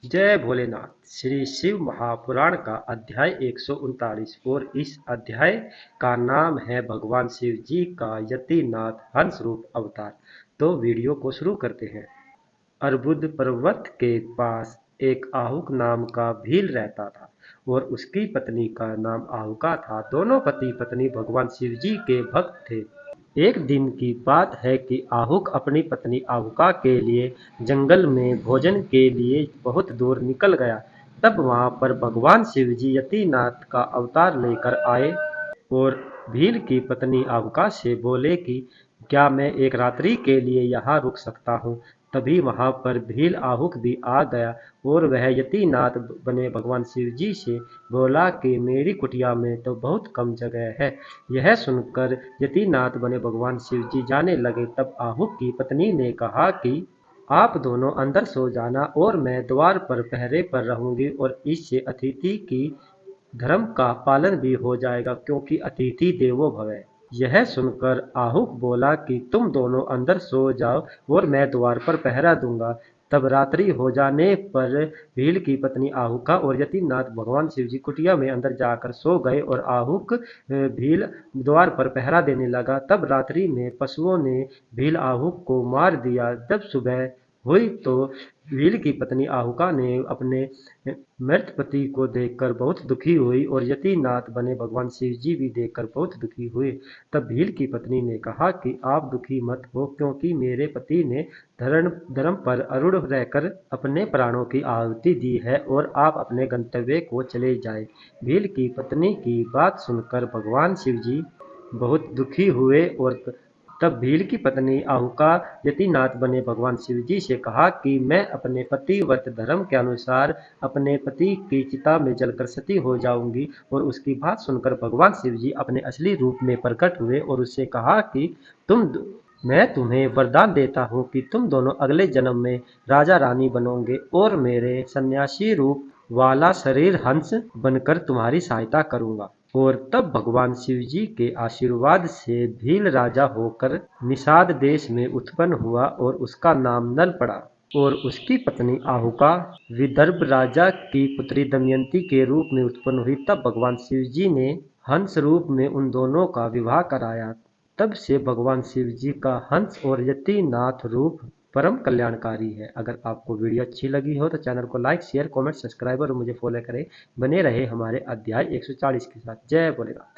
जय भोलेनाथ। श्री शिव महापुराण का अध्याय 139 और इस अध्याय का नाम है भगवान शिव जी का यतिनाथ हंस रूप अवतार। तो वीडियो को शुरू करते हैं। अर्बुद पर्वत के पास एक आहुक नाम का भील रहता था और उसकी पत्नी का नाम आहुका था। दोनों पति पत्नी भगवान शिव जी के भक्त थे। एक दिन की बात है कि आहुक अपनी पत्नी आहुका के लिए जंगल में भोजन के लिए बहुत दूर निकल गया। तब वहां पर भगवान शिव जी यतिनाथ का अवतार लेकर आए और भील की पत्नी आहुका से बोले कि क्या मैं एक रात्रि के लिए यहाँ रुक सकता हूँ। तभी वहां पर भील आहुक भी आ गया और वह यतिनाथ बने भगवान शिव जी से बोला कि मेरी कुटिया में तो बहुत कम जगह है। यह सुनकर यतिनाथ बने भगवान शिव जी जाने लगे। तब आहुक की पत्नी ने कहा कि आप दोनों अंदर सो जाना और मैं द्वार पर पहरे पर रहूंगी और इससे अतिथि की धर्म का पालन भी हो जाएगा, क्योंकि अतिथि देवो भव। यह सुनकर आहुक बोला कि तुम दोनों अंदर सो जाओ और मैं द्वार पर पहरा दूंगा। तब रात्रि हो जाने पर भील की पत्नी आहुका और यतिनाथ भगवान शिव जी कुटिया में अंदर जाकर सो गए और आहुक भील द्वार पर पहरा देने लगा। तब रात्रि में पशुओं ने भील आहुक को मार दिया। जब सुबह हुई तो भील की पत्नी आहुका ने अपने मृत पति को देखकर बहुत दुखी हुई और यतिनाथ बने भगवान शिव जी भी देखकर बहुत दुखी हुए। तब भील की पत्नी ने कहा कि आप दुखी मत हो, क्योंकि मेरे पति ने धर्म पर अड़ुड़ रहकर अपने प्राणों की आहुति दी है और आप अपने गंतव्य को चले जाएं। भील की पत्नी की बात सुनकर भगवान शिव जी बहुत दुखी हुए और तब भील की पत्नी आहुका यतिनाथ बने भगवान शिव जी से कहा कि मैं अपने पतिव्रत धर्म के अनुसार अपने पति की चिता में जलकर सती हो जाऊंगी। और उसकी बात सुनकर भगवान शिव जी अपने असली रूप में प्रकट हुए और उससे कहा कि मैं तुम्हें वरदान देता हूँ कि तुम दोनों अगले जन्म में राजा रानी बनोगे और मेरे सन्यासी रूप वाला शरीर हंस बनकर तुम्हारी सहायता करूंगा। और तब भगवान शिव जी के आशीर्वाद से भील राजा होकर निषाद देश में उत्पन्न हुआ और उसका नाम नल पड़ा। और उसकी पत्नी आहुका विदर्भ राजा की पुत्री दमयंती के रूप में उत्पन्न हुई। तब भगवान शिव जी ने हंस रूप में उन दोनों का विवाह कराया। तब से भगवान शिव जी का हंस और यतिनाथ रूप परम कल्याणकारी है। अगर आपको वीडियो अच्छी लगी हो तो चैनल को लाइक शेयर कमेंट सब्सक्राइब और मुझे फॉलो करें। बने रहे हमारे अध्याय 140 के साथ। जय भोलेनाथ।